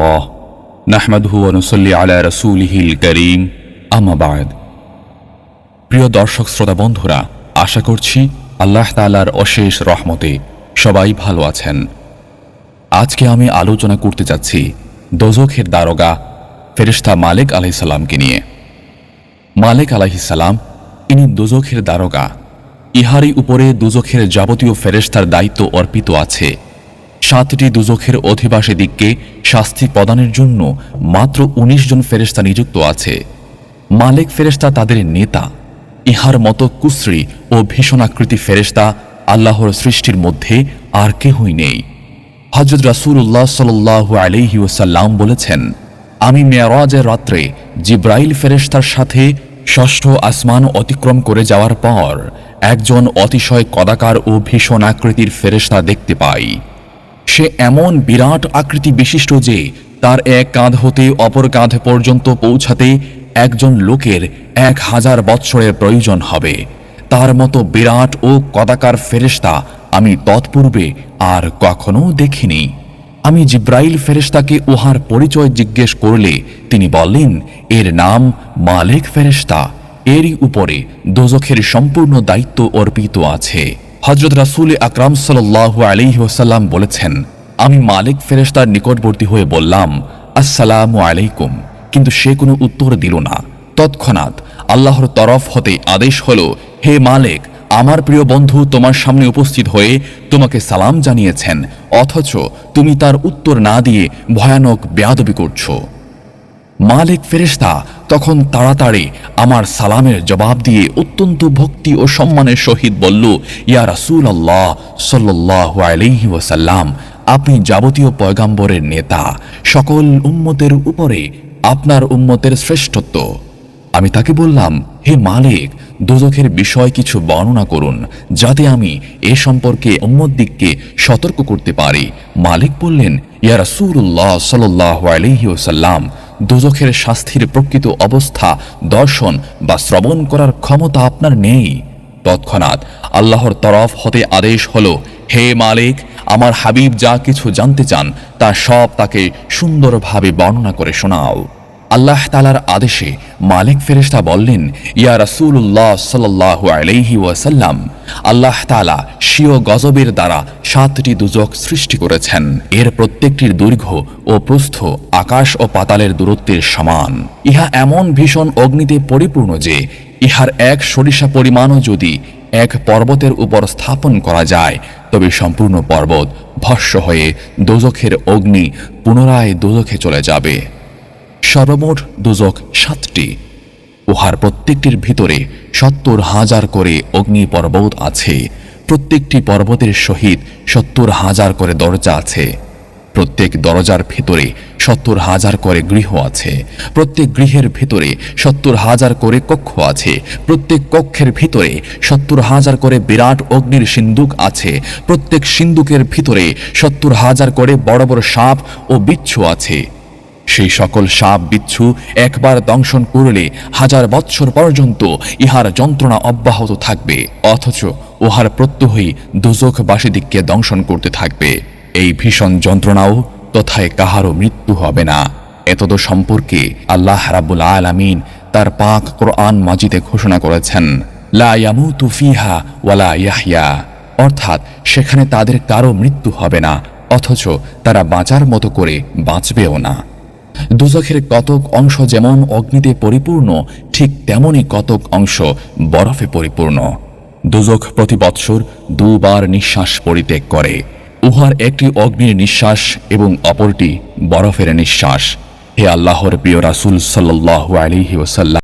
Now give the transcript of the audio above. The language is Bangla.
আলহামদুলিল্লাহ নাহমাদুহু ওয়া নুসাল্লি আলা রাসূলিহিল কারীম আম্মা বা'দ। প্রিয় দর্শক শ্রোতা বন্ধুরা, আশা করছি আল্লাহ তাআলার অশেষ রহমতে সবাই ভালো আছেন। আজকে আমি আলোচনা করতে যাচ্ছি দোজখের দারোগা ফেরেশতা মালিক আলাইহিস সালামকে নিয়ে। মালিক আলাইহিস সালাম ইনি দোজখের দারোগা। ইহারই উপরে দোজখের যাবতীয় ফেরেশতার দায়িত্ব অর্পিত আছে। 7টি দোজখের অধিবাসীদিগকে শাস্তি প্রদানের জন্য মাত্র 19 জন ফেরেশতা নিযুক্ত আছে। মালিক ফেরেশতা তাদের নেতা। ইহার মতো কুশ্রী ও ভীষণাকৃতি ফেরেশতা আল্লাহর সৃষ্টির মধ্যে আর কেহই নেই। হযরত রাসূলুল্লাহ সাল্লাল্লাহু আলাইহি ওয়াসাল্লাম বলেছেন, আমি মেরাজের রাত্রে জিব্রাইল ফেরেশতার সাথে 6ষ্ঠ আসমান অতিক্রম করে যাওয়ার পর একজন অতিশয় কদাকার ও ভীষণ আকৃতির ফেরেশতা দেখতে পাই। সে এমন বিরাট আকৃতি বিশিষ্ট যে তার এক কাঁধ হতে অপর কাঁধ পর্যন্ত পৌঁছাতে একজন লোকের 1000 বৎসরের প্রয়োজন হবে। তার মতো বিরাট ও কদাকার ফেরেশতা আমি তৎপূর্বে আর কখনো দেখিনি। আমি জিব্রাইল ফেরেশতাকে উহার পরিচয় জিজ্ঞেস করলে তিনি বললেন, এর নাম মালিক ফেরেশতা। এরই উপরে দোজখের সম্পূর্ণ দায়িত্ব অর্পিত আছে। হযরত রাসূল আকরাম সাল্লাল্লাহু আলাইহি ওয়াসাল্লাম বলেছেন, আমি মালিক ফেরেশতার নিকটবর্তী হয়ে বললাম, আসসালামু আলাইকুম, কিন্তু সে কোনো উত্তর দিল না। তৎক্ষণাৎ আল্লাহর তরফ হতে আদেশ হলো, হে মালিক, আমার প্রিয় বন্ধু তোমার সামনে উপস্থিত হয়ে তোমাকে সালাম জানিয়েছেন, অথচ তুমি তার উত্তর না দিয়ে ভয়ানক বেয়াদবি করছো। মালিক ফেরেশতা তখন তাড়াতাড়ি আমার সালামের জবাব দিয়ে অত্যন্ত ভক্তি ও সম্মানের সহিত বলল, ইয়া রাসূলুল্লাহ সাল্লাল্লাহু আলাইহি ওয়াসাল্লাম, আপনি যাবতীয় পয়গাম্বরের নেতা, সকল উম্মতের উপরে আপনার উম্মতের শ্রেষ্ঠত্ব। আমি তাকে বললাম, হে মালিক, দোজখের বিষয় কিছু বর্ণনা করুন, যাতে আমি এ সম্পর্কে উম্মতদিগকে সতর্ক করতে পারি। মালিক বললেন, ইয়া রাসূলুল্লাহ সাল্লাল্লাহু আলাইহি ওয়াসাল্লাম, দোজখের শাস্তির প্রকৃত অবস্থা দর্শন বা শ্রবণ করার ক্ষমতা আপনার নেই। তৎক্ষণাৎ আল্লাহর তরফ হতে আদেশ হলো, হে মালিক, আমার হাবিব যা কিছু জানতে চান তা সব তাকে সুন্দরভাবে বর্ণনা করে শোনাও। আল্লাহ তাআলার আদেশে মালিক ফেরেশতা বললেন, ইয়া রাসূলুল্লাহ সাল্লাল্লাহু আলাইহি ওয়াসাল্লাম, আল্লাহ তাআলা স্বীয় গজবের দ্বারা 7টি দোজখ সৃষ্টি করেছেন। এর প্রত্যেকটির দৈর্ঘ্য ও প্রস্থ আকাশ ও পাতালের দূরত্বের সমান। ইহা এমন ভীষণ অগ্নিতে পরিপূর্ণ যে ইহার এক সরিষা পরিমাণও যদি এক পর্বতের উপর স্থাপন করা যায় তবে সম্পূর্ণ পর্বত ভস্ম হয়ে দোজখের অগ্নি পুনরায় দোজখে চলে যাবে। সর্বমোট দোজখ 7টি। উহার প্রত্যেকটির ভিতরে 70,000 করে অগ্নি পর্বত আছে। প্রত্যেকটি পর্বতের সহিত 70,000 করে দরজা আছে। প্রত্যেক দরজার ভিতরে 70,000 করে গৃহ আছে। প্রত্যেক গৃহের ভিতরে 70,000 করে কক্ষ আছে। প্রত্যেক কক্ষের ভিতরে 70,000 করে বিরাট অগ্নির সিন্দুক আছে। প্রত্যেক সিন্দুকের ভিতরে 70,000 করে বড় বড় সাপ ও বিচ্ছু আছে। সেই সকল সাপ বিচ্ছু একবার দংশন করলে 1000 বৎসর পর্যন্ত ইহার যন্ত্রণা অব্যাহত থাকবে, অথচ উহার প্রত্যহই দোজখবাসীদিগকে দংশন করতে থাকবে। এই ভীষণ যন্ত্রণাও তথায় কাহারও মৃত্যু হবে না। এতদ সম্পর্কে আল্লাহ রাব্বুল আলামিন তার পাক কোরআন মাজিদে ঘোষণা করেছেন, লা ইয়ামুতু ফিহা ওয়ালা ইয়াহইয়া, অর্থাৎ সেখানে তাদের কারো মৃত্যু হবে না, অথচ তারা বাঁচার মতো করে বাঁচবেও না। দোজখের কতক অংশ যেমন অগ্নিতে পরিপূর্ণ, ঠিক তেমনি কতক অংশ বরফে পরিপূর্ণ। দোজখ প্রতি বৎসর 2 বার নিঃশ্বাস পরিত্যাগ করে। উহার একটি অগ্নির নিঃশ্বাস এবং অপরটি বরফের নিঃশ্বাস। হে আল্লাহর প্রিয় রাসূল সাল্লাল্লাহু আলাইহি ওয়াসাল্লাম,